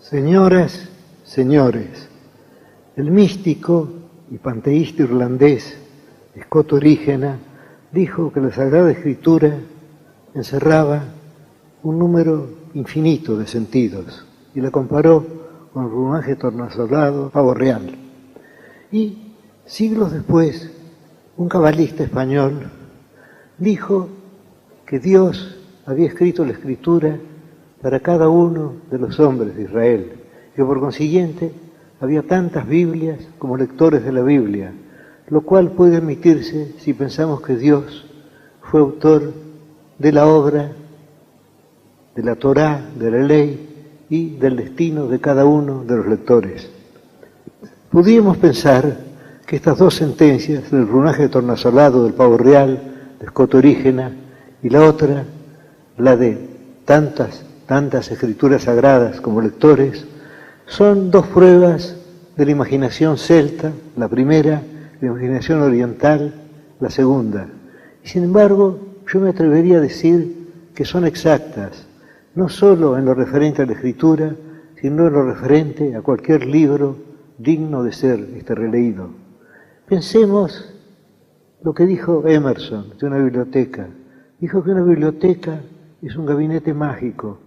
Señoras, señores, el místico y panteísta irlandés Scott Orígena dijo que la Sagrada Escritura encerraba un número infinito de sentidos y la comparó con el plumaje tornasolado pavo real. Y siglos después, un cabalista español dijo que Dios había escrito la Escritura para cada uno de los hombres de Israel, que por consiguiente había tantas Biblias como lectores de la Biblia, lo cual puede admitirse si pensamos que Dios fue autor de la obra, de la Torá, de la ley y del destino de cada uno de los lectores. Podríamos pensar que estas dos sentencias, el plumaje tornasolado del pavo real, de Scott Orígena, y la otra, la de tantas escrituras sagradas como lectores, son dos pruebas de la imaginación celta, la primera, la imaginación oriental, la segunda. Y sin embargo, yo me atrevería a decir que son exactas, no solo en lo referente a la escritura, sino en lo referente a cualquier libro digno de ser releído. Pensemos lo que dijo Emerson de una biblioteca. Dijo que una biblioteca es un gabinete mágico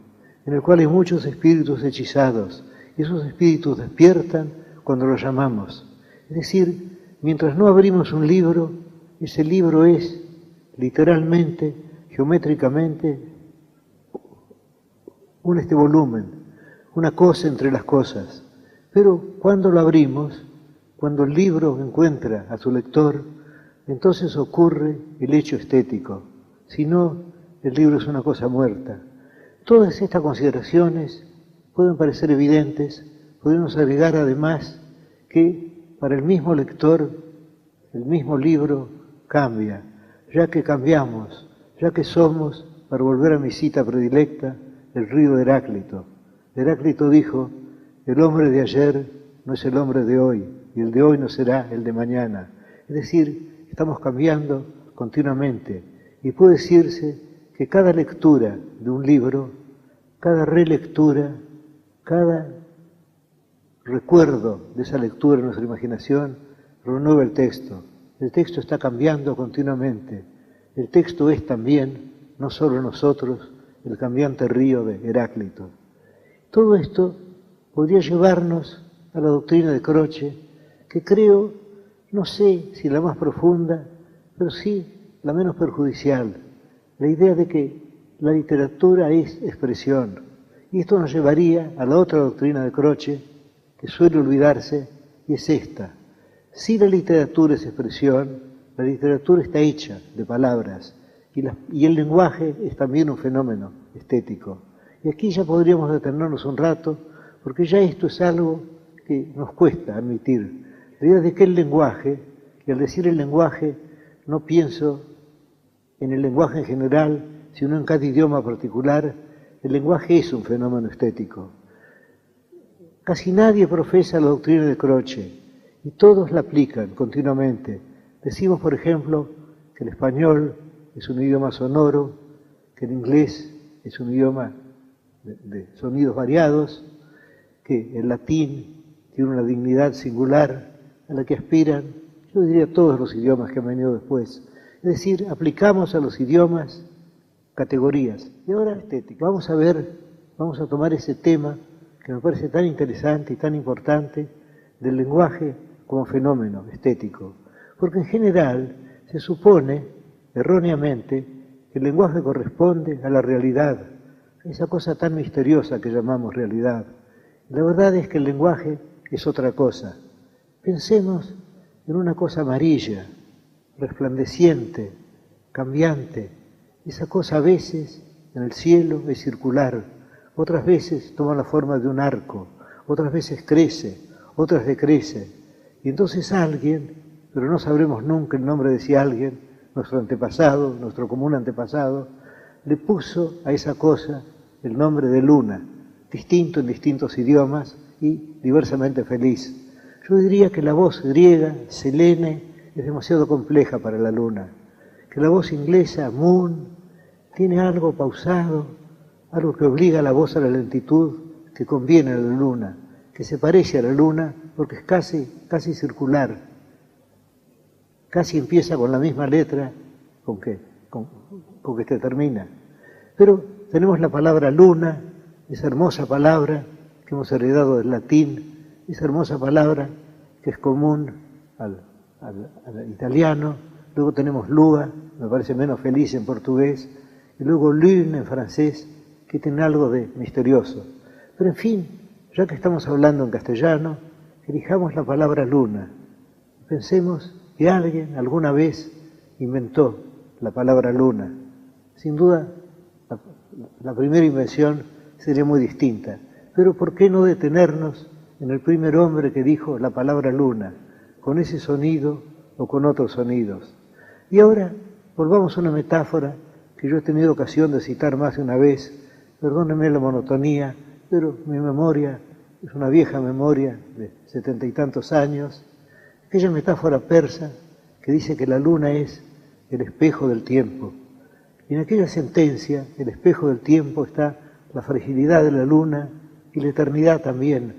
en el cual hay muchos espíritus hechizados, y esos espíritus despiertan cuando los llamamos. Es decir, mientras no abrimos un libro, ese libro es literalmente, geométricamente, un volumen, una cosa entre las cosas. Pero cuando lo abrimos, cuando el libro encuentra a su lector, entonces ocurre el hecho estético. Si no, el libro es una cosa muerta. Todas estas consideraciones pueden parecer evidentes. Podemos agregar además que para el mismo lector, el mismo libro cambia, ya que cambiamos, ya que somos, para volver a mi cita predilecta, el río de Heráclito. Heráclito dijo: el hombre de ayer no es el hombre de hoy, y el de hoy no será el de mañana. Es decir, estamos cambiando continuamente, y puede decirse que cada lectura de un libro, cada relectura, cada recuerdo de esa lectura en nuestra imaginación renueva el texto. El texto está cambiando continuamente. El texto es también, no solo nosotros, el cambiante río de Heráclito. Todo esto podría llevarnos a la doctrina de Croce, que creo, no sé si la más profunda, pero sí la menos perjudicial. La idea de que la literatura es expresión. Y esto nos llevaría a la otra doctrina de Croce, que suele olvidarse, y es esta. Si la literatura es expresión, la literatura está hecha de palabras, y el lenguaje es también un fenómeno estético. Y aquí ya podríamos detenernos un rato, porque ya esto es algo que nos cuesta admitir. La idea de que el lenguaje, y al decir el lenguaje, no pienso en el lenguaje en general, sino en cada idioma particular, el lenguaje es un fenómeno estético. Casi nadie profesa la doctrina de Croce, y todos la aplican continuamente. Decimos, por ejemplo, que el español es un idioma sonoro, que el inglés es un idioma de sonidos variados, que el latín tiene una dignidad singular a la que aspiran, yo diría, todos los idiomas que han venido después. Es decir, aplicamos a los idiomas categorías. Y ahora estética. Vamos a tomar ese tema que me parece tan interesante y tan importante del lenguaje como fenómeno estético. Porque en general se supone, erróneamente, que el lenguaje corresponde a la realidad, esa cosa tan misteriosa que llamamos realidad. La verdad es que el lenguaje es otra cosa. Pensemos en una cosa amarilla, resplandeciente, cambiante. Esa cosa a veces en el cielo es circular, otras veces toma la forma de un arco, otras veces crece, otras decrece. Y entonces alguien, pero no sabremos nunca el nombre de ese alguien, nuestro antepasado, nuestro común antepasado, le puso a esa cosa el nombre de luna, distinto en distintos idiomas y diversamente feliz. Yo diría que la voz griega, Selene, es demasiado compleja para la luna, que la voz inglesa, moon, tiene algo pausado, algo que obliga a la voz a la lentitud, que conviene a la luna, que se parece a la luna porque es casi circular, casi empieza con la misma letra con que termina. Pero tenemos la palabra luna, esa hermosa palabra que hemos heredado del latín, esa hermosa palabra que es común al italiano. Luego tenemos lua, me parece menos feliz en portugués, y luego lune en francés, que tiene algo de misterioso. Pero en fin, ya que estamos hablando en castellano, elijamos la palabra luna. Pensemos que alguien alguna vez inventó la palabra luna. Sin duda, la primera invención sería muy distinta. Pero ¿por qué no detenernos en el primer hombre que dijo la palabra luna, con ese sonido o con otros sonidos? Y ahora volvamos a una metáfora que yo he tenido ocasión de citar más de una vez. Perdónenme la monotonía, pero mi memoria es una vieja memoria de 70 y tantos años. Aquella metáfora persa que dice que la luna es el espejo del tiempo. Y en aquella sentencia, el espejo del tiempo, está la fragilidad de la luna y la eternidad también.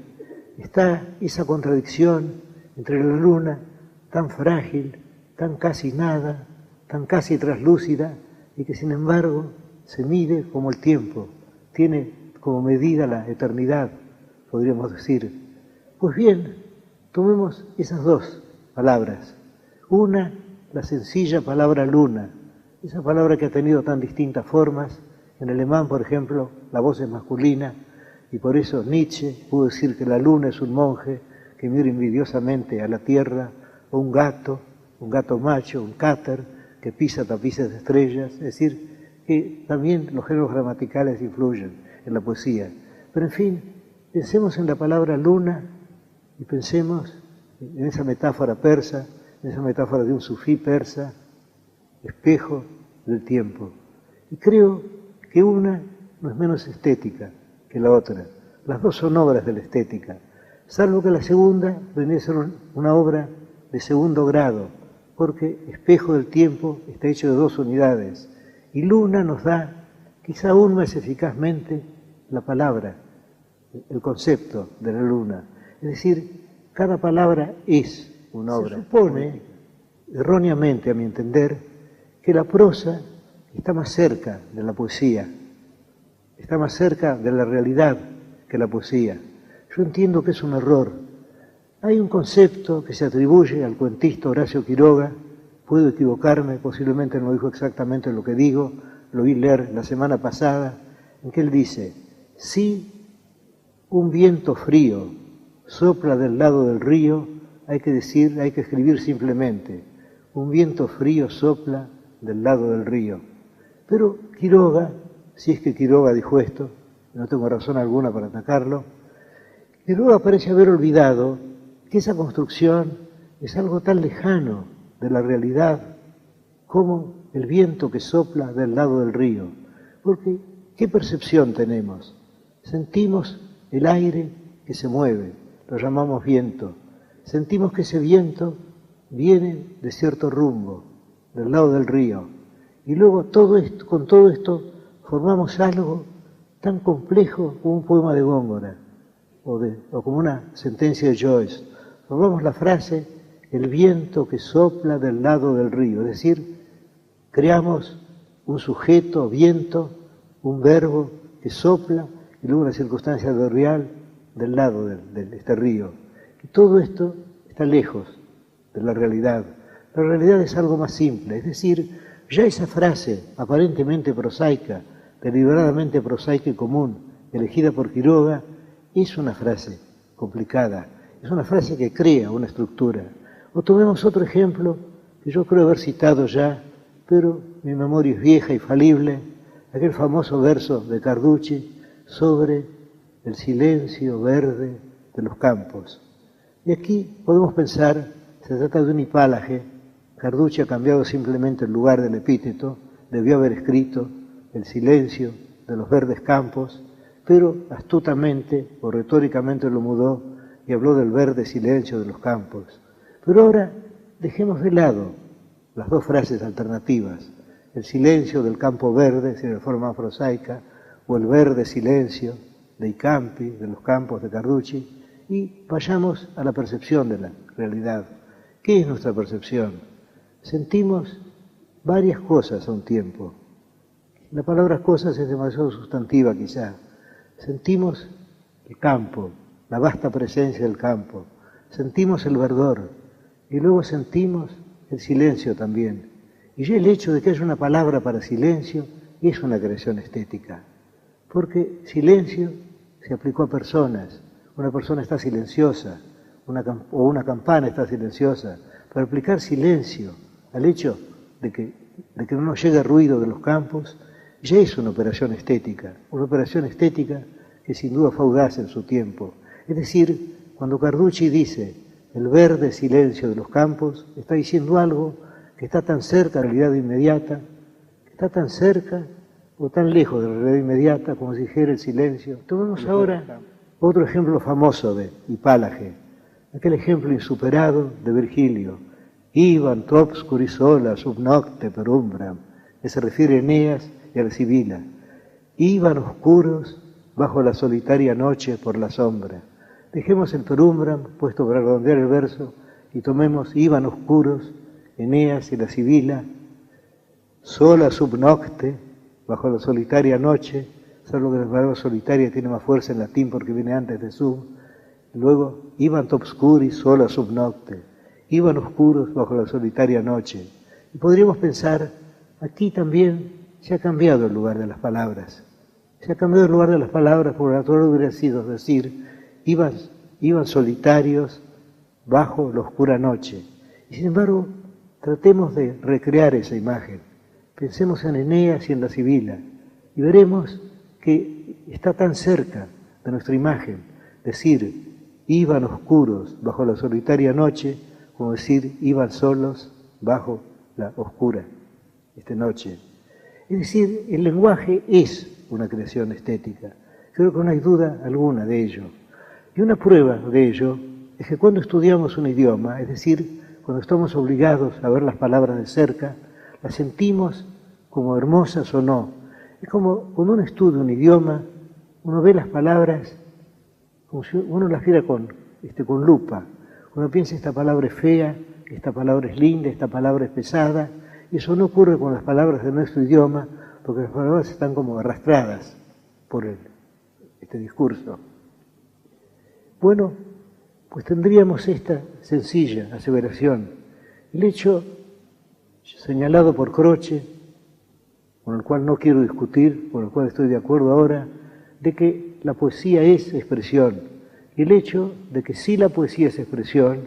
Está esa contradicción entre la luna tan frágil, tan casi nada, tan casi traslúcida, y que sin embargo se mide como el tiempo, tiene como medida la eternidad, podríamos decir. Pues bien, tomemos esas dos palabras. Una, la sencilla palabra luna, esa palabra que ha tenido tan distintas formas. En alemán, por ejemplo, la voz es masculina, y por eso Nietzsche pudo decir que la luna es un monje que mira envidiosamente a la tierra, o un gato macho, un cáter, que pisa tapices de estrellas. Es decir, que también los géneros gramaticales influyen en la poesía. Pero en fin, pensemos en la palabra luna y pensemos en esa metáfora persa, en esa metáfora de un sufí persa, espejo del tiempo. Y creo que una no es menos estética que la otra. Las dos son obras de la estética, salvo que la segunda vendría a ser una obra de segundo grado, porque espejo del tiempo está hecho de dos unidades, y luna nos da, quizá aún más eficazmente, la palabra, el concepto de la luna. Es decir, cada palabra es una obra. Se supone, erróneamente a mi entender, que la prosa está más cerca de la poesía, está más cerca de la realidad que la poesía. Yo entiendo que es un error. Hay un concepto que se atribuye al cuentista Horacio Quiroga, puedo equivocarme, posiblemente no dijo exactamente lo que digo, lo vi leer la semana pasada, en que él dice: si un viento frío sopla del lado del río, hay que escribir simplemente: un viento frío sopla del lado del río. Pero Quiroga, si es que Quiroga dijo esto, no tengo razón alguna para atacarlo, Quiroga parece haber olvidado que esa construcción es algo tan lejano de la realidad como el viento que sopla del lado del río. Porque, ¿qué percepción tenemos? Sentimos el aire que se mueve, lo llamamos viento. Sentimos que ese viento viene de cierto rumbo, del lado del río. Y luego con todo esto formamos algo tan complejo como un poema de Góngora o como una sentencia de Joyce. Formamos la frase: el viento que sopla del lado del río. Es decir, creamos un sujeto, viento, un verbo que sopla, y luego una circunstancia real del lado de este río. Y todo esto está lejos de la realidad. La realidad es algo más simple. Es decir, ya esa frase aparentemente prosaica, deliberadamente prosaica y común, elegida por Quiroga, es una frase complicada. Es una frase que crea una estructura. O tomemos otro ejemplo que yo creo haber citado ya, pero mi memoria es vieja y falible, aquel famoso verso de Carducci sobre el silencio verde de los campos. Y aquí podemos pensar, se trata de un hipálaje. Carducci ha cambiado simplemente el lugar del epíteto, debió haber escrito el silencio de los verdes campos, pero astutamente o retóricamente lo mudó y habló del verde silencio de los campos. Pero ahora dejemos de lado las dos frases alternativas: el silencio del campo verde, en forma prosaica, o el verde silencio dei campi, de los campos de Carducci, y vayamos a la percepción de la realidad. ¿Qué es nuestra percepción? Sentimos varias cosas a un tiempo. La palabra cosas es demasiado sustantiva quizá. Sentimos el campo, la vasta presencia del campo. Sentimos el verdor y luego sentimos el silencio también. Y ya el hecho de que haya una palabra para silencio es una creación estética. Porque silencio se aplicó a personas. Una persona está silenciosa, o una campana está silenciosa. Para aplicar silencio al hecho de que no nos llegue ruido de los campos, ya es una operación estética que sin duda fue audaz en su tiempo. Es decir, cuando Carducci dice el verde silencio de los campos, está diciendo algo que está tan cerca de la realidad inmediata, que está tan cerca o tan lejos de la realidad inmediata como si dijera el silencio. Tomemos ahora otro ejemplo famoso de Hipálage, aquel ejemplo insuperado de Virgilio, Iban obscuri sola sub nocte per umbram, que se refiere a Eneas y a la Sibila. Iban oscuros bajo la solitaria noche por la sombra. Dejemos el per umbram puesto para redondear el verso y tomemos iban oscuros, Eneas y la Sibila, sola sub nocte, bajo la solitaria noche, salvo que la palabra solitaria tiene más fuerza en latín porque viene antes de sub. Luego, iban obscuri sola sub nocte, iban oscuros bajo la solitaria noche. Y podríamos pensar, aquí también se ha cambiado el lugar de las palabras. Se ha cambiado el lugar de las palabras porque la natural hubiera sido decir, iban solitarios bajo la oscura noche. Y sin embargo, tratemos de recrear esa imagen. Pensemos en Eneas y en la Sibila y veremos que está tan cerca de nuestra imagen decir iban oscuros bajo la solitaria noche como decir iban solos bajo la oscura noche. Es decir, el lenguaje es una creación estética. Creo que no hay duda alguna de ello. Y una prueba de ello es que cuando estudiamos un idioma, es decir, cuando estamos obligados a ver las palabras de cerca, las sentimos como hermosas o no. Es como cuando uno estudia un idioma, uno ve las palabras como si uno las viera con lupa. Uno piensa esta palabra es fea, esta palabra es linda, esta palabra es pesada, y eso no ocurre con las palabras de nuestro idioma, porque las palabras están como arrastradas por este discurso. Bueno, pues tendríamos esta sencilla aseveración. El hecho señalado por Croce, con el cual no quiero discutir, con el cual estoy de acuerdo ahora, de que la poesía es expresión. Y el hecho de que si la poesía es expresión,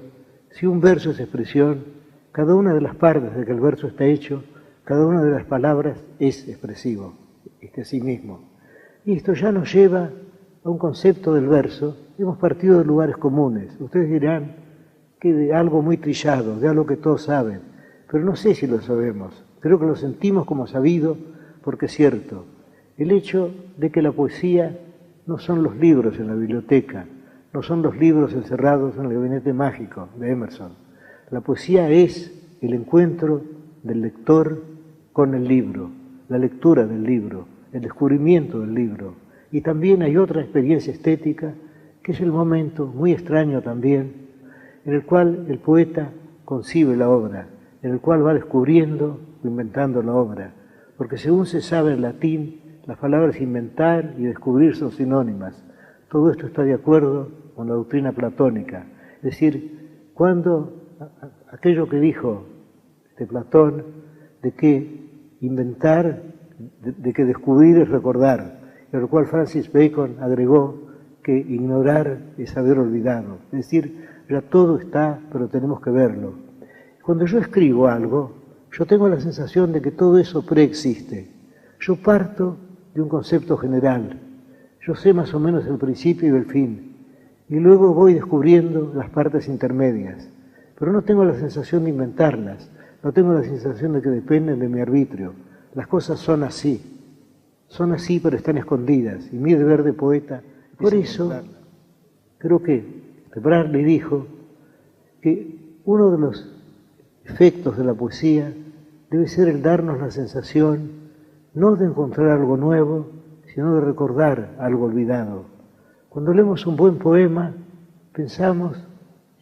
si un verso es expresión, cada una de las partes de que el verso está hecho, cada una de las palabras es expresivo, a sí mismo. Y esto ya nos lleva a un concepto del verso. Hemos partido de lugares comunes. Ustedes dirán que de algo muy trillado, de algo que todos saben, pero no sé si lo sabemos. Creo que lo sentimos como sabido porque es cierto. El hecho de que la poesía no son los libros en la biblioteca, no son los libros encerrados en el gabinete mágico de Emerson. La poesía es el encuentro del lector con el libro, la lectura del libro, el descubrimiento del libro. Y también hay otra experiencia estética, que es el momento, muy extraño también, en el cual el poeta concibe la obra, en el cual va descubriendo o inventando la obra. Porque según se sabe en latín, las palabras inventar y descubrir son sinónimas. Todo esto está de acuerdo con la doctrina platónica. Es decir, cuando aquello que dijo Platón, de que inventar, de que descubrir es recordar, y a lo cual Francis Bacon agregó que ignorar es haber olvidado. Es decir, ya todo está, pero tenemos que verlo. Cuando yo escribo algo, yo tengo la sensación de que todo eso preexiste. Yo parto de un concepto general. Yo sé más o menos el principio y el fin. Y luego voy descubriendo las partes intermedias. Pero no tengo la sensación de inventarlas. No tengo la sensación de que dependen de mi arbitrio. Las cosas son así. Son así, pero están escondidas. Y mi deber de poeta. Por eso, creo que Bradley dijo que uno de los efectos de la poesía debe ser el darnos la sensación no de encontrar algo nuevo, sino de recordar algo olvidado. Cuando leemos un buen poema, pensamos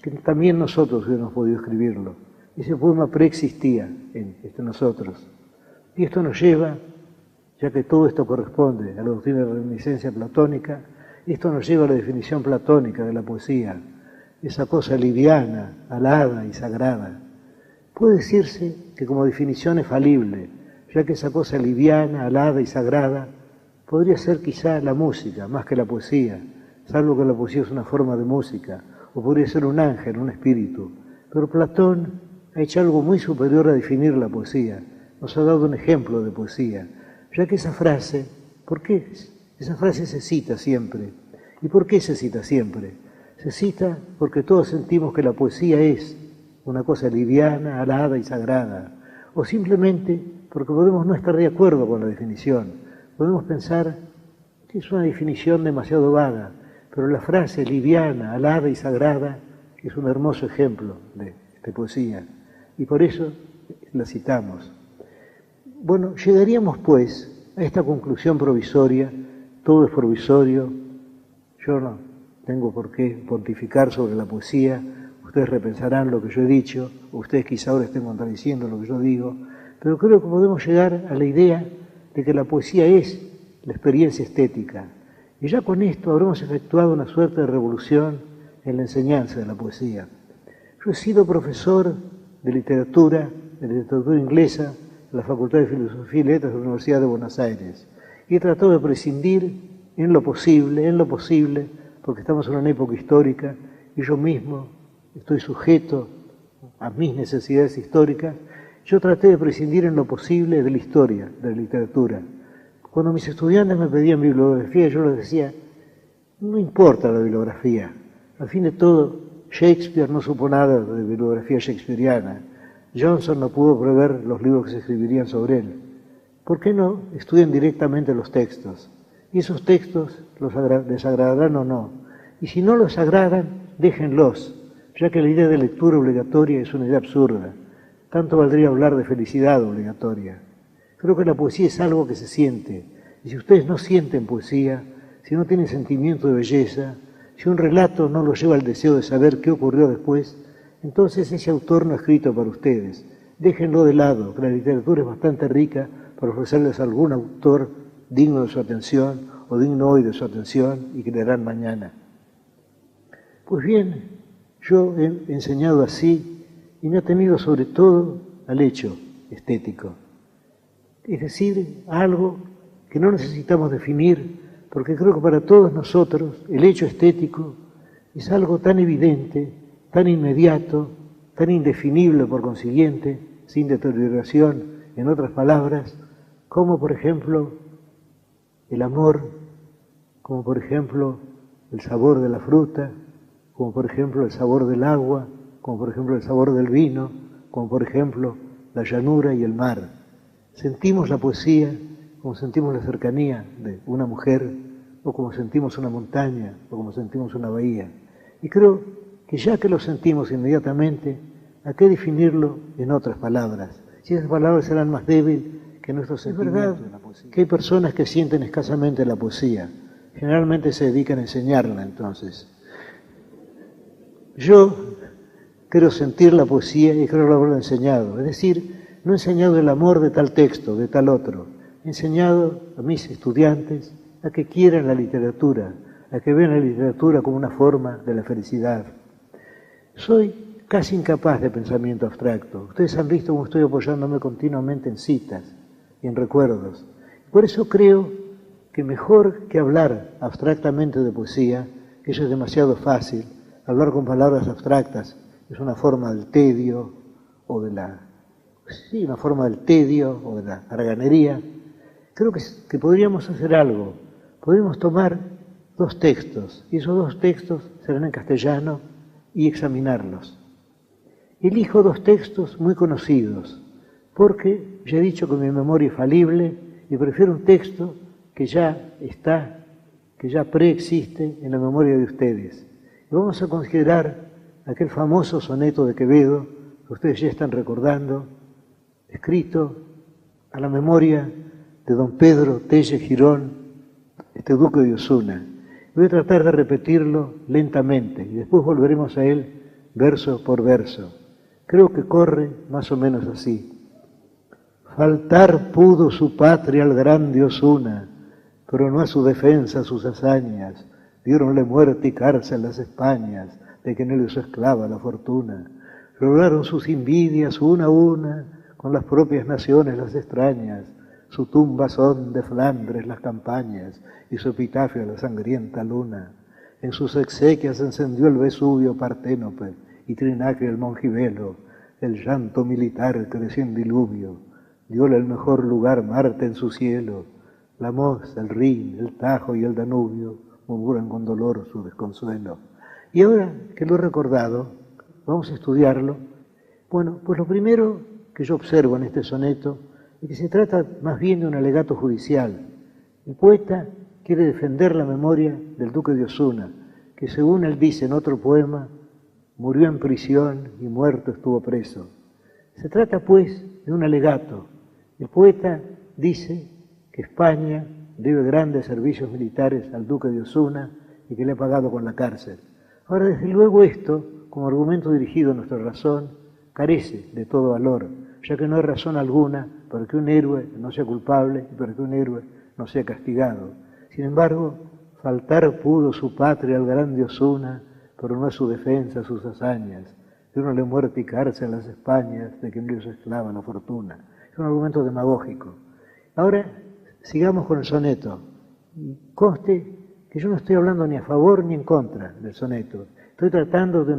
que también nosotros hubiéramos podido escribirlo. Ese poema preexistía entre nosotros. Y esto nos lleva, ya que todo esto corresponde a la doctrina de la reminiscencia platónica, esto nos lleva a la definición platónica de la poesía, esa cosa liviana, alada y sagrada. Puede decirse que como definición es falible, ya que esa cosa liviana, alada y sagrada podría ser quizá la música, más que la poesía, salvo que la poesía es una forma de música, o podría ser un ángel, un espíritu. Pero Platón ha hecho algo muy superior a definir la poesía. Nos ha dado un ejemplo de poesía, ya que esa frase, ¿por qué? Esa frase se cita siempre. ¿Y por qué se cita siempre? Se cita porque todos sentimos que la poesía es una cosa liviana, alada y sagrada, o simplemente porque podemos no estar de acuerdo con la definición. Podemos pensar que es una definición demasiado vaga, pero la frase liviana, alada y sagrada es un hermoso ejemplo de poesía, y por eso la citamos. Bueno, llegaríamos pues a esta conclusión provisoria, todo es provisorio, yo no tengo por qué pontificar sobre la poesía, ustedes repensarán lo que yo he dicho, o ustedes quizá ahora estén contradiciendo lo que yo digo, pero creo que podemos llegar a la idea de que la poesía es la experiencia estética, y ya con esto habremos efectuado una suerte de revolución en la enseñanza de la poesía. Yo he sido profesor de literatura inglesa, en la Facultad de Filosofía y Letras de la Universidad de Buenos Aires, y he tratado de prescindir en lo posible, porque estamos en una época histórica, y yo mismo estoy sujeto a mis necesidades históricas. Yo traté de prescindir en lo posible de la historia, de la literatura. Cuando mis estudiantes me pedían bibliografía, yo les decía, no importa la bibliografía. Al fin de todo, Shakespeare no supo nada de bibliografía shakespeariana. Johnson no pudo prever los libros que se escribirían sobre él. ¿Por qué no estudian directamente los textos? Y esos textos les agradarán o no. Y si no los agradan, déjenlos, ya que la idea de lectura obligatoria es una idea absurda. Tanto valdría hablar de felicidad obligatoria. Creo que la poesía es algo que se siente. Y si ustedes no sienten poesía, si no tienen sentimiento de belleza, si un relato no los lleva al deseo de saber qué ocurrió después, entonces ese autor no ha escrito para ustedes. Déjenlo de lado, que la literatura es bastante rica para ofrecerles a algún autor digno de su atención o digno hoy de su atención y que leerán mañana. Pues bien, yo he enseñado así y me he atenido sobre todo al hecho estético. Es decir, algo que no necesitamos definir, porque creo que para todos nosotros el hecho estético es algo tan evidente, tan inmediato, tan indefinible por consiguiente, sin deterioración, en otras palabras, como por ejemplo el amor, como por ejemplo el sabor de la fruta, como por ejemplo el sabor del agua, como por ejemplo el sabor del vino, como por ejemplo la llanura y el mar. Sentimos la poesía como sentimos la cercanía de una mujer, o como sentimos una montaña, o como sentimos una bahía. Y creo que ya que lo sentimos inmediatamente, ¿a qué definirlo en otras palabras? Si esas palabras serán más débiles que nuestros sentimientos. Es verdad que hay personas que sienten escasamente la poesía. Generalmente se dedican a enseñarla, entonces. Yo creo sentir la poesía y creo haberlo enseñado. Es decir, no he enseñado el amor de tal texto, de tal otro. He enseñado a mis estudiantes a que quieran la literatura, a que vean la literatura como una forma de la felicidad. Soy casi incapaz de pensamiento abstracto. Ustedes han visto cómo estoy apoyándome continuamente en citas y en recuerdos. Por eso creo que mejor que hablar abstractamente de poesía, que eso es demasiado fácil, hablar con palabras abstractas es una forma del tedio o de la haraganería. Creo que podríamos hacer algo. Podríamos tomar dos textos, y esos dos textos serán en castellano, y examinarlos. Elijo dos textos muy conocidos, porque ya he dicho que mi memoria es falible, y prefiero un texto que ya está, que ya preexiste en la memoria de ustedes. Y vamos a considerar aquel famoso soneto de Quevedo, que ustedes ya están recordando, escrito a la memoria de don Pedro Telle Girón, duque de Osuna. Voy a tratar de repetirlo lentamente y después volveremos a él verso por verso. Creo que corre más o menos así. Faltar pudo su patria al grande Osuna, pero no a su defensa sus hazañas. Diéronle muerte y cárcel las Españas, de que en él hizo esclava la fortuna. Lograron sus envidias una a una, con las propias naciones las extrañas. Su tumba son de Flandres las campañas, y su epitafio la sangrienta luna. En sus exequias encendió el Vesubio Parténope, y Trinacrio el Mongibelo. El llanto militar creció en diluvio, dióle el mejor lugar Marte en su cielo. La Mosa, el Rin, el Tajo y el Danubio murmuran con dolor su desconsuelo. Y ahora que lo he recordado, vamos a estudiarlo. Bueno, pues lo primero que yo observo en este soneto es que se trata más bien de un alegato judicial. El poeta quiere defender la memoria del duque de Osuna, que según él dice en otro poema, murió en prisión y muerto estuvo preso. Se trata pues de un alegato. El poeta dice que España debe grandes servicios militares al duque de Osuna y que le ha pagado con la cárcel. Ahora, desde luego esto, como argumento dirigido a nuestra razón, carece de todo valor, ya que no hay razón alguna para que un héroe no sea culpable y para que un héroe no sea castigado. Sin embargo, faltar pudo su patria al grande Osuna, pero no a su defensa, sus hazañas. Diéronle muerte y cárcel a las Españas, de que no hizo esclava la fortuna. Es un argumento demagógico. Ahora, sigamos con el soneto. Conste que yo no estoy hablando ni a favor ni en contra del soneto. Estoy tratando de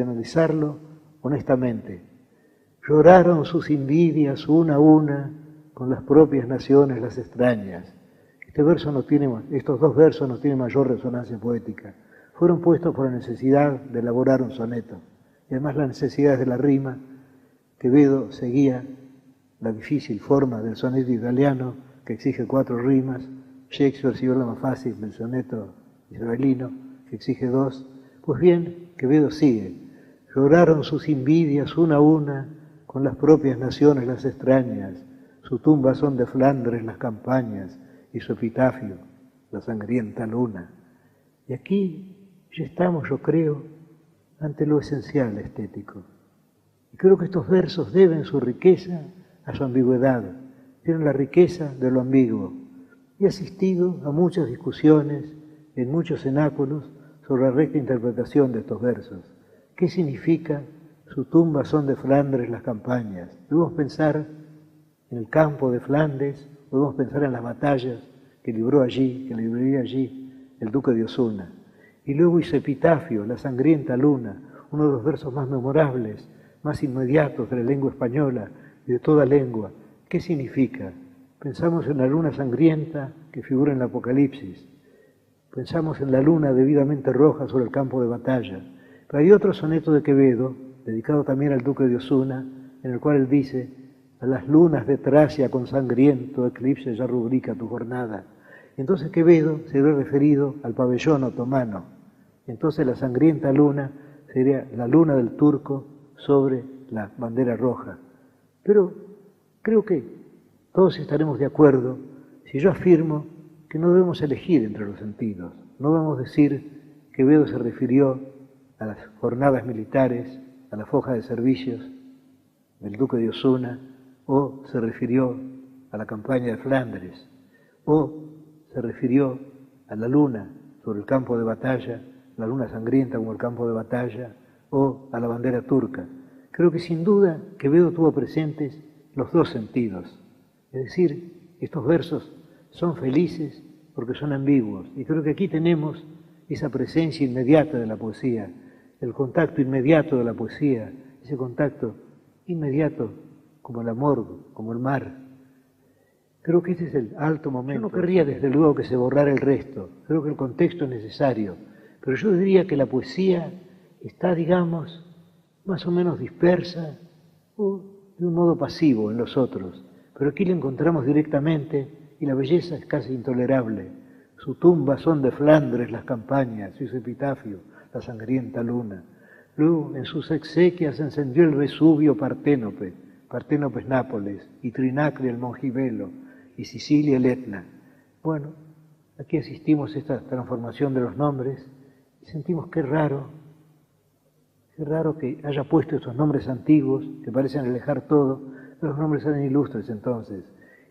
analizarlo honestamente. Lloraron sus envidias una a una, con las propias naciones las extrañas. Estos dos versos no tienen mayor resonancia poética. Fueron puestos por la necesidad de elaborar un soneto. Y además la necesidad de la rima. Quevedo seguía la difícil forma del soneto italiano, que exige 4 rimas. Shakespeare siguió la más fácil del soneto isabelino, que exige 2. Pues bien, Quevedo sigue. Lloraron sus envidias una a una, con las propias naciones las extrañas. Su tumba son de Flandres las campañas, y su epitafio la sangrienta luna. Y aquí ya estamos, yo creo, ante lo esencial estético. Y creo que estos versos deben su riqueza a su ambigüedad, tienen la riqueza de lo ambiguo. He asistido a muchas discusiones en muchos cenáculos sobre la recta interpretación de estos versos. ¿Qué significa su tumba son de Flandres las campañas? Debemos pensar en el campo de Flandes, podemos pensar en las batallas que libró allí, que libraría allí el duque de Osuna. Y luego hizo epitafio, la sangrienta luna, uno de los versos más memorables, más inmediatos de la lengua española y de toda lengua. ¿Qué significa? Pensamos en la luna sangrienta que figura en el Apocalipsis. Pensamos en la luna debidamente roja sobre el campo de batalla. Pero hay otro soneto de Quevedo, dedicado también al duque de Osuna, en el cual él dice: a las lunas de Tracia con sangriento eclipse ya rubrica tu jornada. Entonces Quevedo se ve referido al pabellón otomano. Entonces la sangrienta luna sería la luna del turco sobre la bandera roja. Pero creo que todos estaremos de acuerdo si yo afirmo que no debemos elegir entre los sentidos. No debemos decir que Quevedo se refirió a las jornadas militares, a la foja de servicios del duque de Osuna, o se refirió a la campaña de Flandes, o se refirió a la luna sobre el campo de batalla, la luna sangrienta como el campo de batalla, o a la bandera turca. Creo que sin duda Quevedo tuvo presentes los dos sentidos. Es decir, estos versos son felices porque son ambiguos. Y creo que aquí tenemos esa presencia inmediata de la poesía, el contacto inmediato de la poesía, ese contacto inmediato como el amor, como el mar. Creo que este es el alto momento. Yo no querría desde luego que se borrara el resto. Creo que el contexto es necesario. Pero yo diría que la poesía está, digamos, más o menos dispersa o de un modo pasivo en los otros. Pero aquí la encontramos directamente y la belleza es casi intolerable. Su tumba son de Flandres las campañas y su epitafio la sangrienta luna. Luego en sus exequias encendió el Vesubio Parténope, Parténope es Nápoles, y Trinacria el Mongibelo, y Sicilia el Etna. Bueno, aquí asistimos a esta transformación de los nombres y sentimos qué raro que haya puesto estos nombres antiguos que parecen alejar todo, pero los nombres eran ilustres entonces.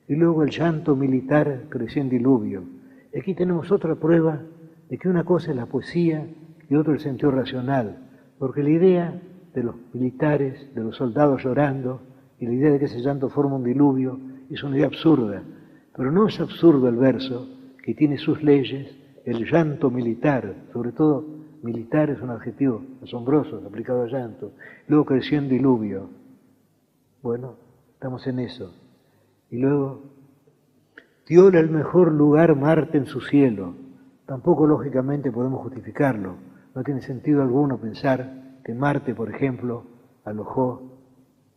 Y luego el llanto militar creció en diluvio. Y aquí tenemos otra prueba de que una cosa es la poesía y otra el sentido racional, porque la idea de los militares, de los soldados llorando, y la idea de que ese llanto forma un diluvio, es una idea absurda. Pero no es absurdo el verso, que tiene sus leyes, el llanto militar, sobre todo militar es un adjetivo asombroso aplicado al llanto. Luego creció en diluvio. Bueno, estamos en eso. Y luego, dióle el mejor lugar Marte en su cielo. Tampoco lógicamente podemos justificarlo. No tiene sentido alguno pensar que Marte, por ejemplo, alojó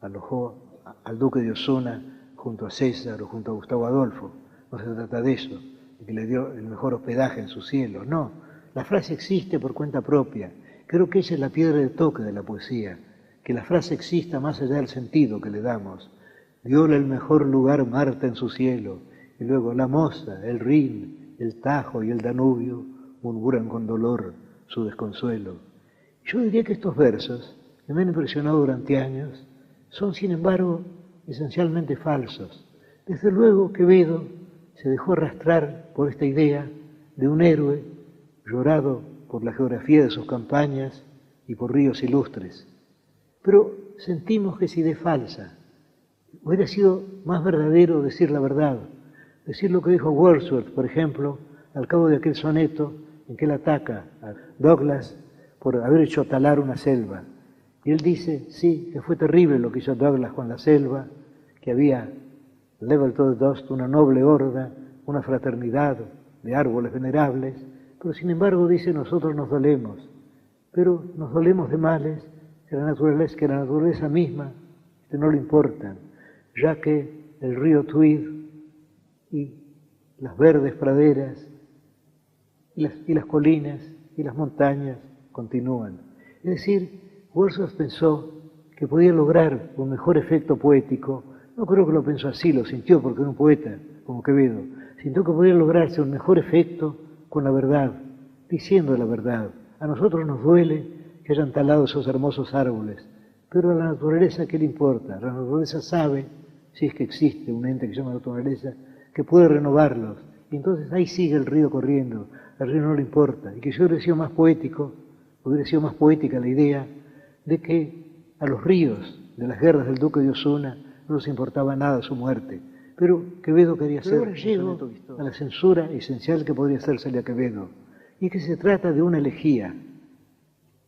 al duque de Osuna junto a César o junto a Gustavo Adolfo. No se trata de eso, de que le dio el mejor hospedaje en su cielo. No, la frase existe por cuenta propia. Creo que esa es la piedra de toque de la poesía, que la frase exista más allá del sentido que le damos. Dióle el mejor lugar Marte en su cielo, y luego la Mosa, el Rin, el Tajo y el Danubio murmuran con dolor su desconsuelo. Yo diría que estos versos, que me han impresionado durante años, son sin embargo esencialmente falsos. Desde luego Quevedo se dejó arrastrar por esta idea de un héroe llorado por la geografía de sus campañas y por ríos ilustres. Pero sentimos que esa idea es falsa. Hubiera sido más verdadero decir la verdad, decir lo que dijo Wordsworth, por ejemplo, al cabo de aquel soneto en que él ataca a Douglas por haber hecho talar una selva. Y él dice, sí, que fue terrible lo que hizo Douglas con la selva, que había level to the dust, una noble horda, una fraternidad de árboles venerables, pero sin embargo dice, nosotros nos dolemos, pero nos dolemos de males que la naturaleza misma no le importan, ya que el río Tweed y las verdes praderas y las colinas y las montañas continúan. Es decir, Wordsworth pensó que podía lograr un mejor efecto poético. No creo que lo pensó así, lo sintió porque era un poeta como Quevedo. Sintió que podía lograrse un mejor efecto con la verdad, diciendo la verdad. A nosotros nos duele que hayan talado esos hermosos árboles, pero a la naturaleza, ¿qué le importa? La naturaleza sabe, si es que existe un ente que se llama naturaleza, que puede renovarlos. Y entonces ahí sigue el río corriendo, al río no le importa. Y que yo hubiera sido más poético, hubiera sido más poética la idea de que a los ríos de las guerras del duque de Osuna no les importaba nada su muerte. Pero Quevedo quería hacer. Ahora llego a la censura esencial que podría hacerse a Quevedo, y que se trata de una elegía.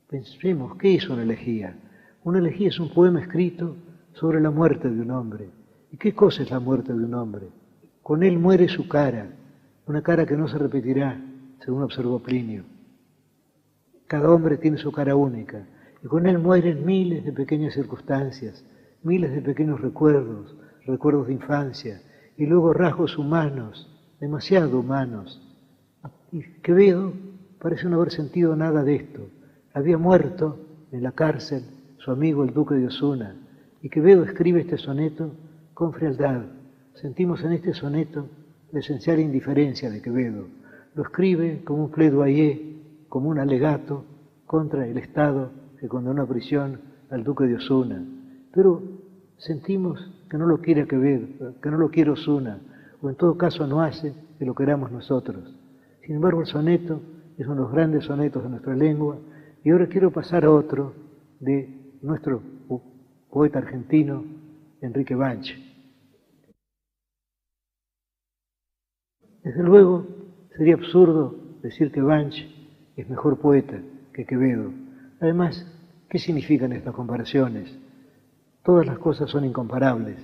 Pensemos, ¿qué es una elegía? Una elegía es un poema escrito sobre la muerte de un hombre. ¿Y qué cosa es la muerte de un hombre? Con él muere su cara, una cara que no se repetirá, según observó Plinio. Cada hombre tiene su cara única, y con él mueren miles de pequeñas circunstancias, miles de pequeños recuerdos, recuerdos de infancia, y luego rasgos humanos, demasiado humanos. Y Quevedo parece no haber sentido nada de esto. Había muerto en la cárcel su amigo el duque de Osuna, y Quevedo escribe este soneto con frialdad. Sentimos en este soneto la esencial indiferencia de Quevedo. Lo escribe como un plaidoyer, como un alegato contra el Estado que condenó a prisión al duque de Osuna. Pero sentimos que no lo quiere Quevedo, que no lo quiere Osuna, o en todo caso no hace que lo queramos nosotros. Sin embargo, el soneto es uno de los grandes sonetos de nuestra lengua, y ahora quiero pasar a otro de nuestro poeta argentino, Enrique Banch. Desde luego, sería absurdo decir que Banch es mejor poeta que Quevedo. Además, ¿qué significan estas comparaciones? Todas las cosas son incomparables,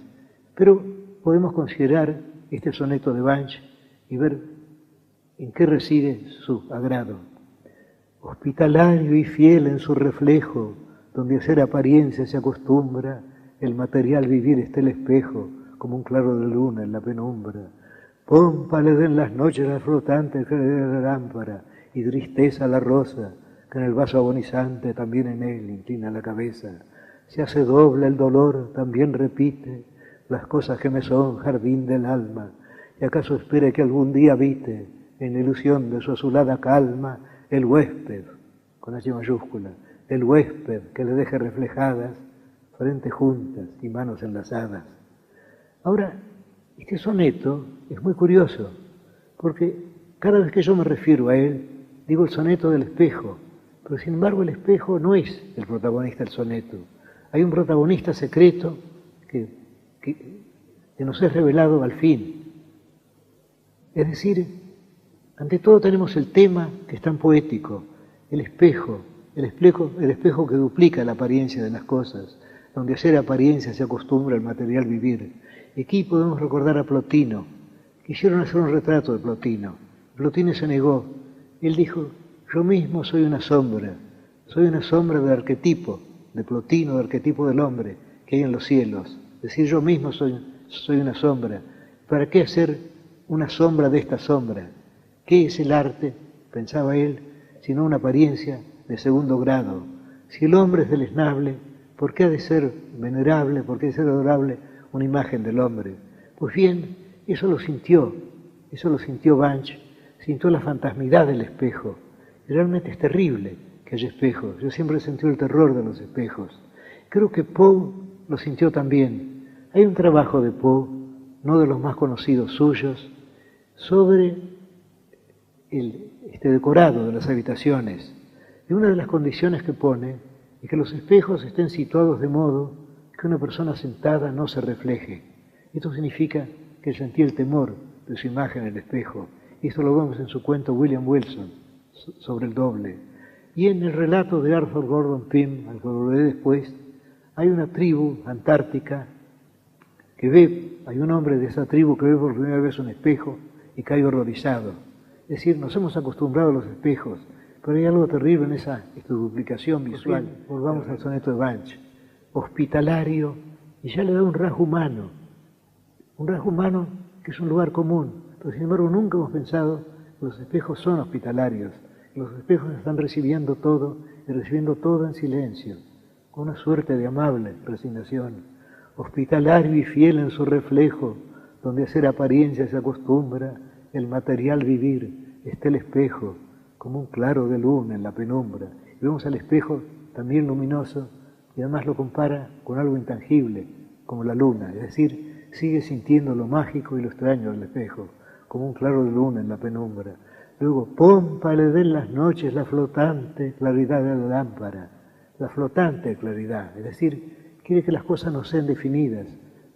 pero podemos considerar este soneto de Banch y ver en qué reside su agrado. Hospitalario y fiel en su reflejo, donde hacer apariencia se acostumbra, el material vivir está el espejo, como un claro de luna en la penumbra. Pompa le den las noches la flotante que le dé la lámpara, y tristeza a la rosa, que en el vaso agonizante también en él inclina la cabeza. Se hace doble el dolor, también repite las cosas que me son jardín del alma, y acaso espere que algún día habite en la ilusión de su azulada calma, el huésped, con H mayúscula, el huésped que le deje reflejadas frentes juntas y manos enlazadas. Ahora, este soneto es muy curioso, porque cada vez que yo me refiero a él, digo el soneto del espejo, pero sin embargo el espejo no es el protagonista del soneto. Hay un protagonista secreto que nos es revelado al fin. Es decir, ante todo tenemos el tema que es tan poético, el espejo que duplica la apariencia de las cosas, donde hacer apariencia se acostumbra al material vivir. Y aquí podemos recordar a Plotino. Quisieron hacer un retrato de Plotino. Plotino se negó. Él dijo, yo mismo soy una sombra del arquetipo de Plotino, del arquetipo del hombre que hay en los cielos. Es decir, yo mismo soy una sombra. ¿Para qué hacer una sombra de esta sombra? ¿Qué es el arte? Pensaba él, sino una apariencia de segundo grado. Si el hombre es deleznable, ¿por qué ha de ser venerable? ¿Por qué ha de ser adorable una imagen del hombre? Pues bien, eso lo sintió Banch, sintió la fantasmidad del espejo. Y realmente es terrible que haya espejos. Yo siempre he sentido el terror de los espejos. Creo que Poe lo sintió también. Hay un trabajo de Poe, no de los más conocidos suyos, sobre este decorado de las habitaciones. Y una de las condiciones que pone es que los espejos estén situados de modo que una persona sentada no se refleje. Esto significa que él sentía el temor de su imagen en el espejo. Y esto lo vemos en su cuento William Wilson, sobre el doble. Y en el relato de Arthur Gordon Pym, al que volveré después, hay una tribu antártica hay un hombre de esa tribu que ve por primera vez un espejo y cae horrorizado. Es decir, nos hemos acostumbrado a los espejos, pero hay algo terrible en esta duplicación visual. Volvamos al soneto de Banch. Hospitalario, y ya le da un rasgo humano que es un lugar común, pero sin embargo nunca hemos pensado que los espejos son hospitalarios. Los espejos están recibiendo todo y recibiendo todo en silencio, con una suerte de amable resignación. Hospitalario y fiel en su reflejo, donde hacer apariencia se acostumbra, el material vivir, está el espejo, como un claro de luna en la penumbra. Y vemos al espejo también luminoso, y además lo compara con algo intangible, como la luna, es decir, sigue sintiendo lo mágico y lo extraño del espejo, como un claro de luna en la penumbra. Luego, pompa le den las noches la flotante claridad de la lámpara, la flotante claridad, es decir, quiere que las cosas no sean definidas,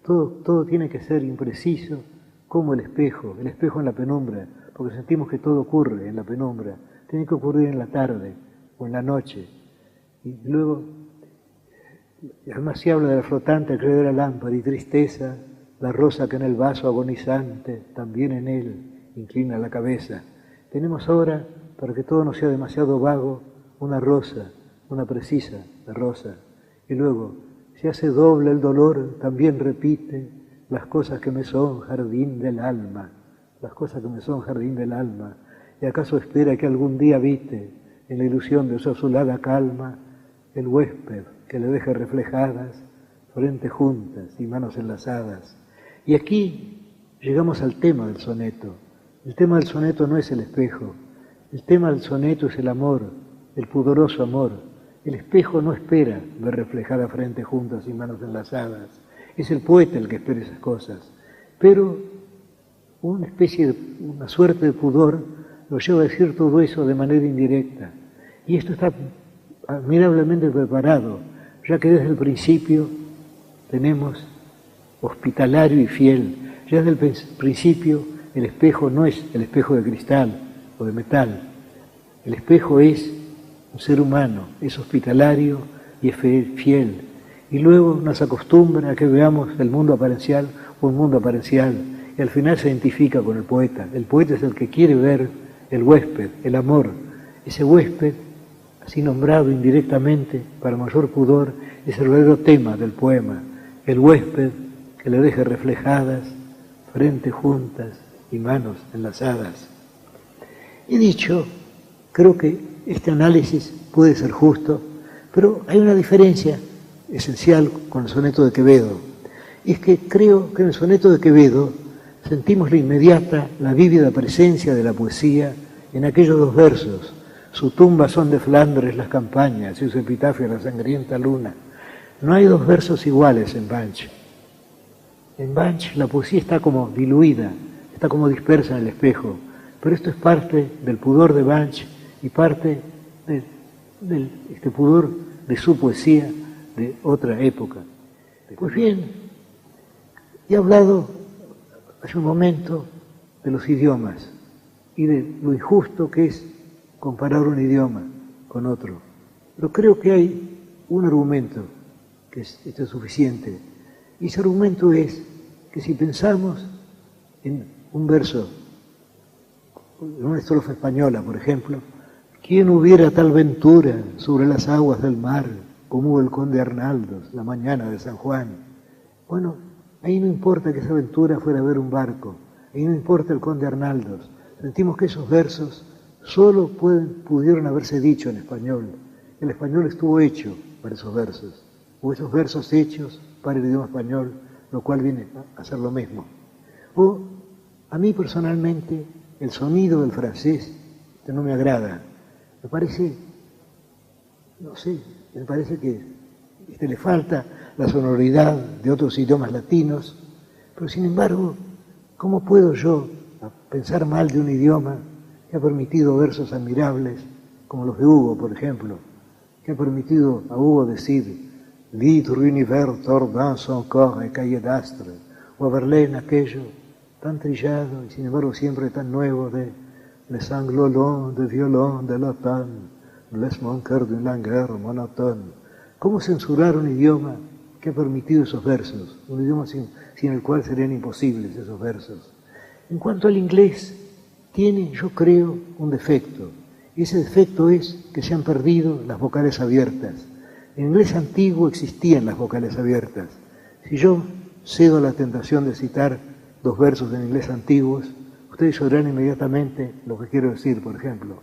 todo tiene que ser impreciso, como el espejo en la penumbra, porque sentimos que todo ocurre en la penumbra, tiene que ocurrir en la tarde o en la noche. Y luego, además se habla de la flotante claridad de la lámpara y tristeza, la rosa que en el vaso agonizante, también en él, inclina la cabeza. Tenemos ahora, para que todo no sea demasiado vago, una rosa, una precisa de rosa. Y luego, se hace doble el dolor, también repite las cosas que me son jardín del alma, las cosas que me son jardín del alma. ¿Y acaso espera que algún día habite en la ilusión de su azulada calma el huésped que le deje reflejadas frentes juntas y manos enlazadas? Y aquí llegamos al tema del soneto. El tema del soneto no es el espejo, el tema del soneto es el amor, el pudoroso amor. El espejo no espera ver reflejada frentes juntas y manos enlazadas. Es el poeta el que espera esas cosas. Pero una suerte de pudor lo lleva a decir todo eso de manera indirecta. Y esto está admirablemente preparado, ya que desde el principio tenemos hospitalario y fiel. Ya desde el principio el espejo no es el espejo de cristal o de metal. El espejo es un ser humano, es hospitalario y es fiel. Y luego nos acostumbra a que veamos el mundo aparencial o un mundo aparencial. Y al final se identifica con el poeta. El poeta es el que quiere ver el huésped, el amor. Ese huésped, así nombrado indirectamente para mayor pudor, es el verdadero tema del poema. El huésped que le deje reflejadas, frentes juntas y manos enlazadas. He dicho, creo que este análisis puede ser justo, pero hay una diferencia esencial con el soneto de Quevedo. Y es que creo que en el soneto de Quevedo sentimos la inmediata, la vívida presencia de la poesía en aquellos dos versos. Su tumba son de Flandres las campañas y su epitafio la sangrienta luna. No hay dos versos iguales en Banch. En Banch la poesía está como diluida, está como dispersa en el espejo, pero esto es parte del pudor de Banch y parte del pudor de su poesía de otra época. Pues bien, he hablado hace un momento de los idiomas y de lo injusto que es comparar un idioma con otro. Pero creo que hay un argumento que es suficiente. Y ese argumento es que si pensamos en un verso, en una estrofa española, por ejemplo, ¿quién hubiera tal ventura sobre las aguas del mar como hubo el conde Arnaldos la mañana de San Juan? Bueno, ahí no importa que esa aventura fuera a ver un barco, ahí no importa el conde Arnaldos. Sentimos que esos versos solo pudieron haberse dicho en español. El español estuvo hecho para esos versos, o esos versos hechos para el idioma español, lo cual viene a ser lo mismo. O, a mí personalmente, el sonido del francés no me agrada. Me parece, no sé, me parece que le falta la sonoridad de otros idiomas latinos, pero sin embargo, ¿cómo puedo yo pensar mal de un idioma que ha permitido versos admirables, como los de Hugo, por ejemplo, que ha permitido a Hugo decir «L'hydre univers tordant son corps et cahier d'astre», o a Verlaine aquello tan trillado y sin embargo siempre tan nuevo de «Les sanglots de violon de l'automne, les manqueurs d'une langueur monotone». ¿Cómo censurar un idioma que ha permitido esos versos? Un idioma sin el cual serían imposibles esos versos. En cuanto al inglés, tiene, yo creo, un defecto. Y ese defecto es que se han perdido las vocales abiertas. En inglés antiguo existían las vocales abiertas. Si yo cedo a la tentación de citar dos versos en inglés antiguos, ustedes sabrán inmediatamente lo que quiero decir, por ejemplo.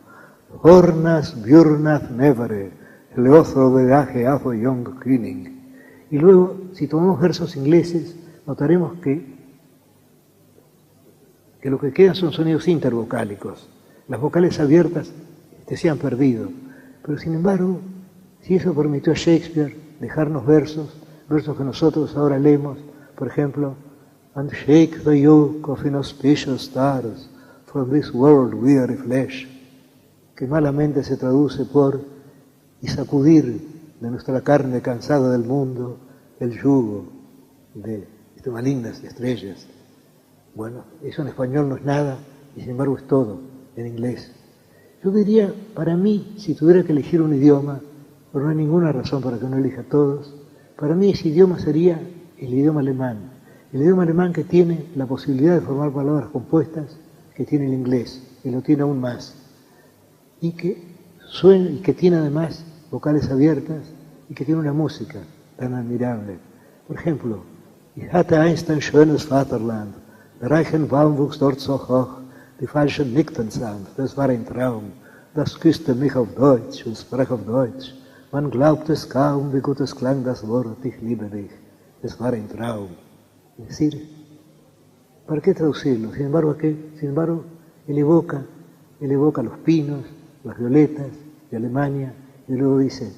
Hornas, Björnas, Nevere, Leozo de Age, Afo, Young, Küning. Y luego, si tomamos versos ingleses, notaremos que lo que quedan son sonidos intervocálicos. Las vocales abiertas se han perdido. Pero sin embargo, si eso permitió a Shakespeare dejarnos versos que nosotros ahora leemos, por ejemplo, «And shake the yoke of inauspicious stars from this world weary flesh», que malamente se traduce por «y sacudir de nuestra carne cansada del mundo el yugo de malignas estrellas». Bueno, eso en español no es nada y sin embargo es todo en inglés. Yo diría, para mí, si tuviera que elegir un idioma, pero no hay ninguna razón para que no elija todos, para mí ese idioma sería el idioma alemán. El idioma alemán que tiene la posibilidad de formar palabras compuestas que tiene el inglés, que lo tiene aún más, y que suena y que tiene además vocales abiertas y que tiene una música tan admirable. Por ejemplo, Ich hatte einst ein schönes Vaterland, der Reichenbaum wuchs dort so hoch, die Falschen nickten sanft, das war ein Traum, das küsste mich auf Deutsch und sprach auf Deutsch. Man glaubt es kaum, wie gut es klang das Wort, ich liebe dich, das war ein Traum. Es decir, ¿para qué traducirlo? Sin embargo, él evoca los pinos, las violetas de Alemania, y luego dice,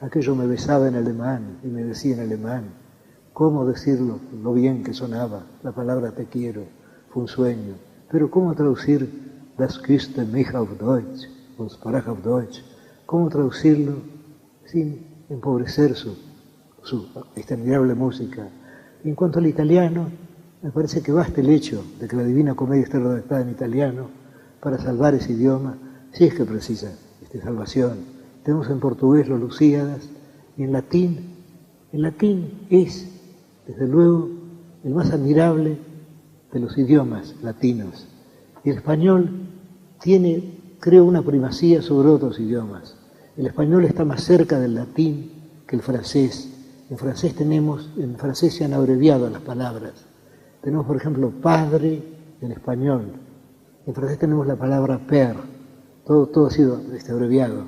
aquello me besaba en alemán y me decía en alemán. ¿Cómo decirlo? Lo bien que sonaba la palabra te quiero, fue un sueño. Pero ¿cómo traducir das küsste mich auf Deutsch, und sprach auf Deutsch? ¿Cómo traducirlo sin empobrecer su admirable música? En cuanto al italiano, me parece que basta el hecho de que la Divina Comedia esté redactada en italiano para salvar ese idioma, si es que precisa salvación. Tenemos en portugués los Lusíadas y en latín es, desde luego, el más admirable de los idiomas latinos. Y el español tiene, creo, una primacía sobre otros idiomas. El español está más cerca del latín que el francés. En francés se han abreviado las palabras. Tenemos, por ejemplo, padre en español. En francés tenemos la palabra père. Todo ha sido abreviado.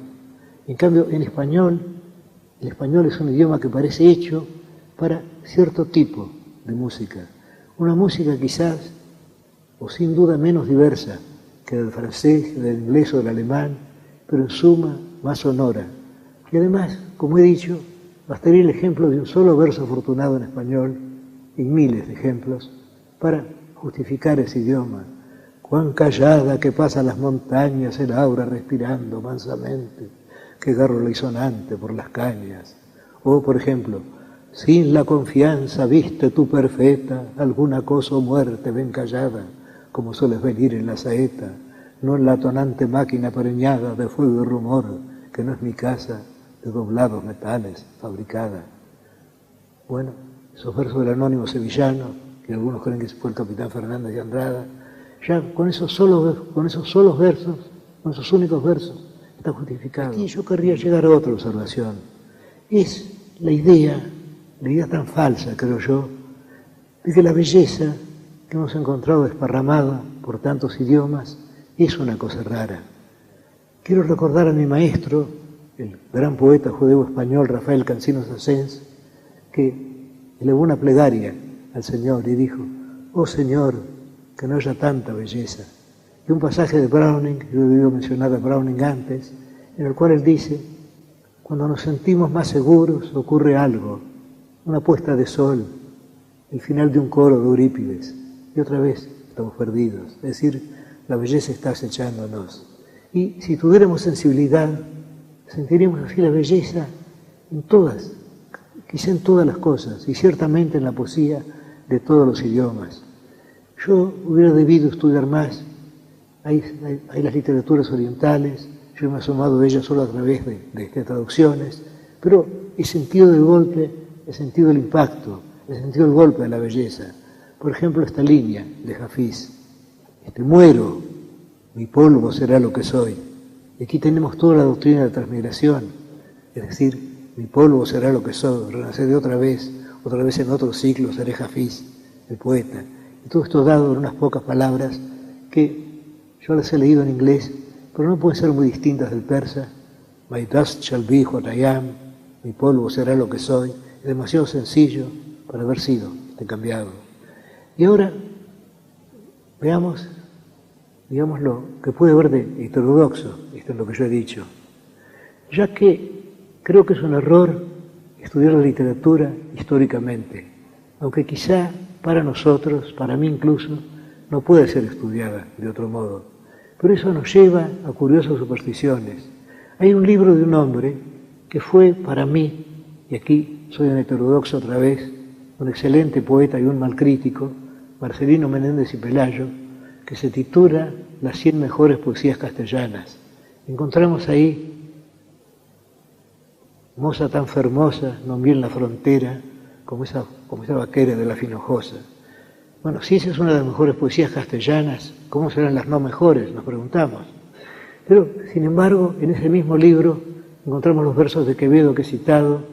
En cambio, en español, el español es un idioma que parece hecho para cierto tipo de música. Una música quizás o sin duda menos diversa que del francés, del inglés o del alemán, pero en suma más sonora. Y además, como he dicho, bastaría el ejemplo de un solo verso afortunado en español, y miles de ejemplos, para justificar ese idioma. Cuán callada que pasa las montañas el aura respirando mansamente, que gárrula y sonante por las cañas. O, por ejemplo, sin la confianza viste tu perfeta, alguna cosa o muerte ven callada, como sueles venir en la saeta, no en la tonante máquina preñada de fuego y rumor, que no es mi casa, de doblados metales fabricada. Bueno, esos versos del anónimo sevillano, que algunos creen que fue el capitán Fernández de Andrada, ya con esos únicos versos, está justificado. Aquí yo querría llegar a otra observación. Es la idea tan falsa, creo yo, de que la belleza que hemos encontrado desparramada por tantos idiomas es una cosa rara. Quiero recordar a mi maestro, el gran poeta judeo-español Rafael Cansinos Assens, que elevó una plegaria al Señor y dijo: «Oh Señor, que no haya tanta belleza». Y un pasaje de Browning, yo he debido mencionar a Browning antes, en el cual él dice: «Cuando nos sentimos más seguros ocurre algo, una puesta de sol, el final de un coro de Eurípides, y otra vez estamos perdidos». Es decir, la belleza está acechándonos. Y si tuviéramos sensibilidad, sentiríamos así la belleza en todas, quizá en todas las cosas, y ciertamente en la poesía de todos los idiomas. Yo hubiera debido estudiar más. Hay las literaturas orientales, yo me he asomado a ellas solo a través de traducciones, pero he sentido de golpe, he sentido el impacto, he sentido el golpe de la belleza. Por ejemplo, esta línea de Hafiz: «Muero, mi polvo será lo que soy». Y aquí tenemos toda la doctrina de transmigración, es decir, mi polvo será lo que soy, renaceré otra vez en otro ciclo seré Hafiz, el poeta. Y todo esto dado en unas pocas palabras que yo las he leído en inglés, pero no pueden ser muy distintas del persa. My dust shall be what I am, mi polvo será lo que soy. Es demasiado sencillo para haber sido cambiado. Y ahora veamos, digamos, lo que puede haber de heterodoxo, esto es lo que yo he dicho, ya que creo que es un error estudiar la literatura históricamente, aunque quizá para nosotros, para mí incluso, no puede ser estudiada de otro modo. Pero eso nos lleva a curiosas supersticiones. Hay un libro de un hombre que fue para mí, y aquí soy un heterodoxo otra vez, un excelente poeta y un mal crítico, Marcelino Menéndez y Pelayo, que se titula Las 100 mejores poesías castellanas. Encontramos ahí moza tan fermosa, non vi en la frontera, como esa vaquera de la Finojosa. Bueno, si esa es una de las mejores poesías castellanas, ¿cómo serán las no mejores? Nos preguntamos. Pero, sin embargo, en ese mismo libro encontramos los versos de Quevedo que he citado,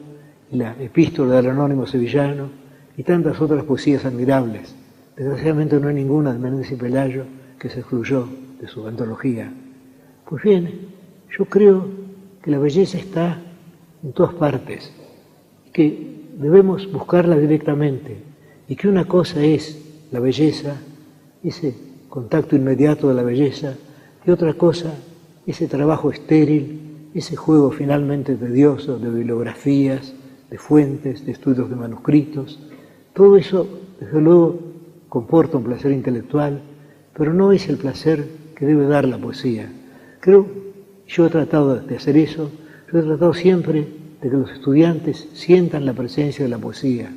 y la epístola del anónimo sevillano, y tantas otras poesías admirables. Desgraciadamente no hay ninguna de Menéndez y Pelayo que se excluyó de su antología. Pues bien, yo creo que la belleza está en todas partes, que debemos buscarla directamente, y que una cosa es la belleza, ese contacto inmediato de la belleza, y otra cosa, ese trabajo estéril, ese juego finalmente tedioso de bibliografías, de fuentes, de estudios de manuscritos. Todo eso, desde luego, comporta un placer intelectual, pero no es el placer que debe dar la poesía. Creo, yo he tratado de hacer eso, yo he tratado siempre de que los estudiantes sientan la presencia de la poesía.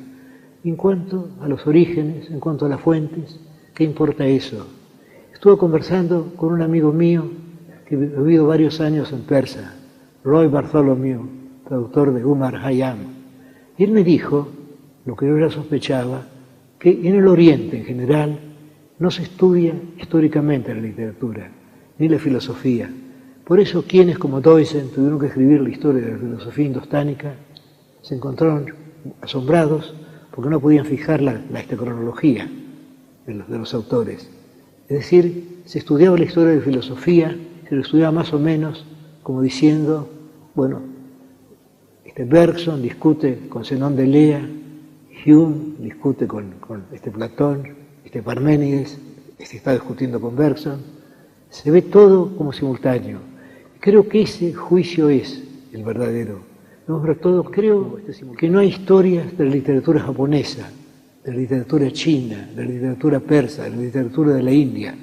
En cuanto a los orígenes, en cuanto a las fuentes, ¿qué importa eso? Estuve conversando con un amigo mío que ha vivido varios años en Persa, Roy Bartholomew, traductor de Umar Khayyam. Y él me dijo, lo que yo ya sospechaba, que en el Oriente en general no se estudia históricamente la literatura, ni la filosofía. Por eso quienes como Deussen tuvieron que escribir la historia de la filosofía indostánica se encontraron asombrados porque no podían fijar la cronología de los autores. Es decir, se estudiaba la historia de filosofía, se lo estudiaba más o menos como diciendo, bueno, Bergson discute con Zenón de Lea, Hume discute con Platón, Parménides, se está discutiendo con Bergson, se ve todo como simultáneo. Creo que ese juicio es el verdadero. Sobre todo creo que no hay historias de la literatura japonesa, de la literatura china, de la literatura persa, de la literatura de la India,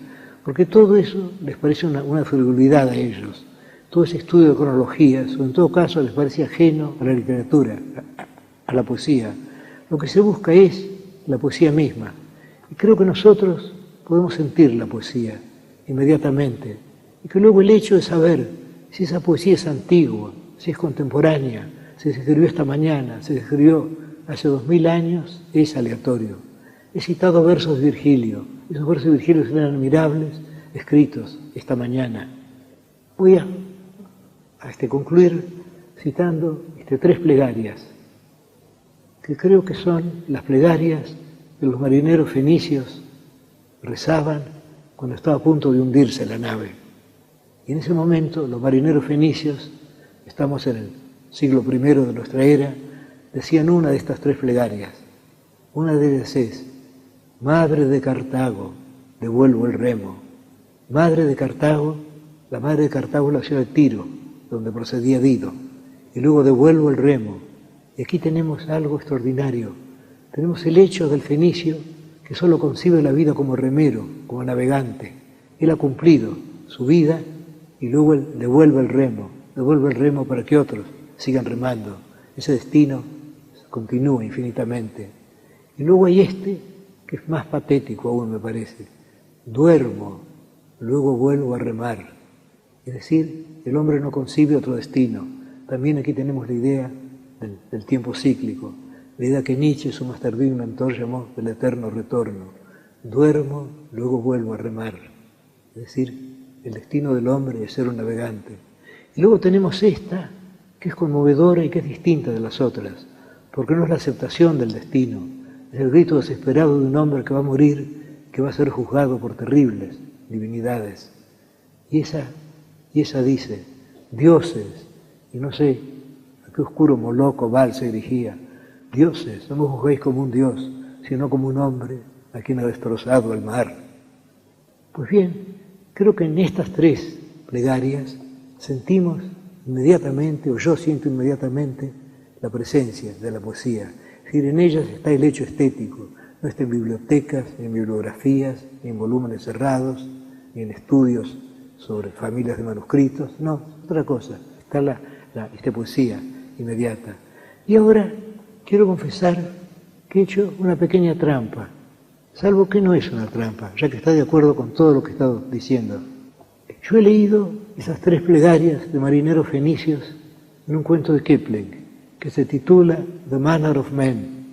porque todo eso les parece una frivolidad a ellos. Todo ese estudio de cronologías, o en todo caso les parece ajeno a la literatura, a la poesía. Lo que se busca es la poesía misma. Y creo que nosotros podemos sentir la poesía inmediatamente. Y que luego el hecho de saber si esa poesía es antigua, si es contemporánea, si se escribió esta mañana, si se escribió hace 2000 años, es aleatorio. He citado versos de Virgilio. Esos versos de Virgilio eran admirables, escritos esta mañana. Voy a concluir citando 3 plegarias, que creo que son las plegarias que los marineros fenicios rezaban cuando estaba a punto de hundirse la nave. Y en ese momento los marineros fenicios, estamos en el siglo I de nuestra era, decían una de estas 3 plegarias. Una de ellas es: Madre de Cartago, devuelvo el remo. Madre de Cartago, la madre de Cartago es la ciudad de Tiro, donde procedía Dido. Y luego devuelvo el remo. Y aquí tenemos algo extraordinario. Tenemos el hecho del fenicio que solo concibe la vida como remero, como navegante. Él ha cumplido su vida y luego él devuelve el remo para que otros sigan remando. Ese destino continúa infinitamente. Y luego hay que es más patético aún, me parece. Duermo, luego vuelvo a remar. Es decir, el hombre no concibe otro destino. También aquí tenemos la idea del tiempo cíclico, la idea que Nietzsche, su más tardío inventor, llamó del eterno retorno. Duermo, luego vuelvo a remar. Es decir, el destino del hombre es ser un navegante. Y luego tenemos esta, que es conmovedora y que es distinta de las otras, porque no es la aceptación del destino, es el grito desesperado de un hombre que va a morir, que va a ser juzgado por terribles divinidades. Y esa dice: dioses, y no sé a qué oscuro Moloco Baal se dirigía, dioses, no me juzguéis como un dios, sino como un hombre a quien ha destrozado el mar. Pues bien, creo que en estas 3 plegarias sentimos inmediatamente, o yo siento inmediatamente, la presencia de la poesía. Es decir, en ellas está el hecho estético, no está en bibliotecas, ni en bibliografías, ni en volúmenes cerrados, ni en estudios sobre familias de manuscritos, no, otra cosa, está la poesía inmediata. Y ahora quiero confesar que he hecho una pequeña trampa, salvo que no es una trampa, ya que está de acuerdo con todo lo que he estado diciendo. Yo he leído esas 3 plegarias de marineros fenicios en un cuento de Kipling, que se titula The Manner of Men,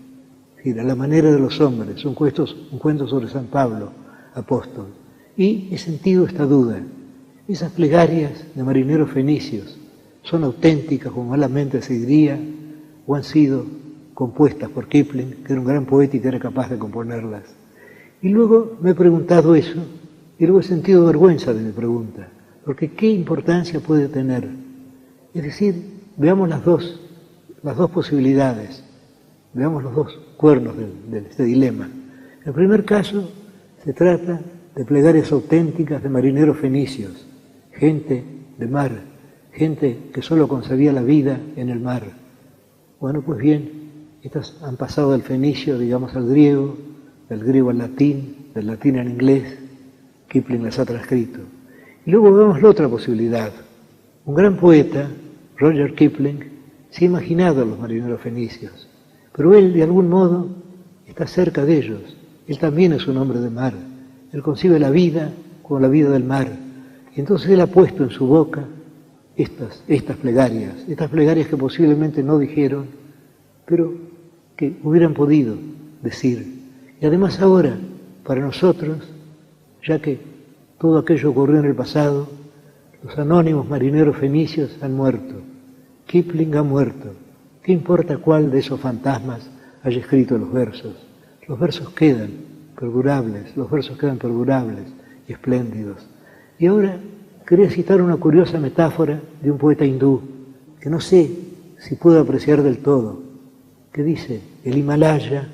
es decir, a la manera de los hombres, un cuento sobre San Pablo, apóstol. Y he sentido esta duda. Esas plegarias de marineros fenicios son auténticas, como malamente se diría, o han sido compuestas por Kipling, que era un gran poeta y que era capaz de componerlas. Y luego me he preguntado eso, y luego he sentido vergüenza de mi pregunta, porque ¿qué importancia puede tener? Es decir, veamos las dos posibilidades, veamos los 2 cuernos de este dilema. En el primer caso, se trata de plegarias auténticas de marineros fenicios, gente de mar, gente que solo concebía la vida en el mar. Bueno, pues bien, estas han pasado del fenicio, digamos, al griego, del griego al latín, del latín al inglés. Kipling las ha transcrito. Y luego vemos la otra posibilidad. Un gran poeta, Roger Kipling, se ha imaginado a los marineros fenicios, pero él, de algún modo, está cerca de ellos. Él también es un hombre de mar. Él concibe la vida como la vida del mar. Y entonces él ha puesto en su boca estas plegarias que posiblemente no dijeron, pero que hubieran podido decir. Y además ahora, para nosotros, ya que todo aquello ocurrió en el pasado, los anónimos marineros fenicios han muerto. Kipling ha muerto. ¿Qué importa cuál de esos fantasmas haya escrito los versos? Los versos quedan perdurables y espléndidos. Y ahora quería citar una curiosa metáfora de un poeta hindú, que no sé si puedo apreciar del todo, que dice: el Himalaya,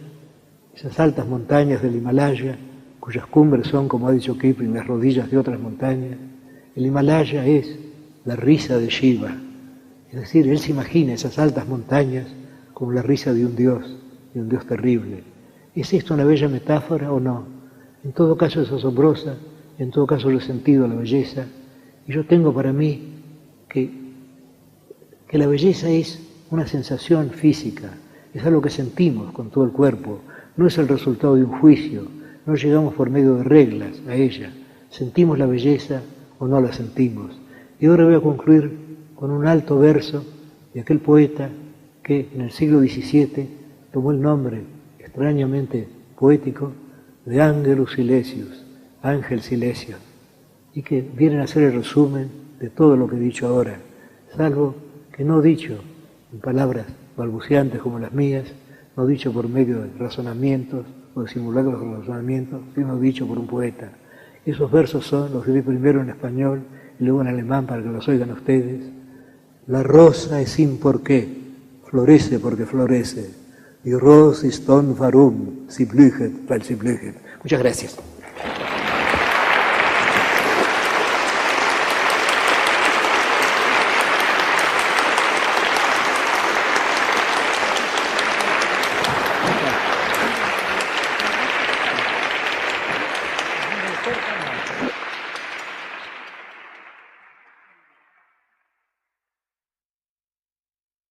esas altas montañas del Himalaya, cuyas cumbres son, como ha dicho Kipling, las rodillas de otras montañas. El Himalaya es la risa de Shiva. Es decir, él se imagina esas altas montañas como la risa de un Dios terrible. ¿Es esto una bella metáfora o no? En todo caso es asombrosa, en todo caso lo he sentido la belleza, y yo tengo para mí que la belleza es una sensación física, es algo que sentimos con todo el cuerpo, no es el resultado de un juicio, no llegamos por medio de reglas a ella, sentimos la belleza o no la sentimos. Y ahora voy a concluir con un alto verso de aquel poeta que en el siglo XVII tomó el nombre extrañamente poético de Angelus Silesius, Ángel Silesio, y que vienen a ser el resumen de todo lo que he dicho ahora, salvo que no dicho en palabras balbuceantes como las mías, no dicho por medio de razonamientos o de simulacros de razonamientos, sino dicho por un poeta. Esos versos son, los diré primero en español y luego en alemán para que los oigan ustedes. La rosa es sin porqué, florece porque florece. Die Rose ist don warum, sie blühet, weil sie blühet. Muchas gracias.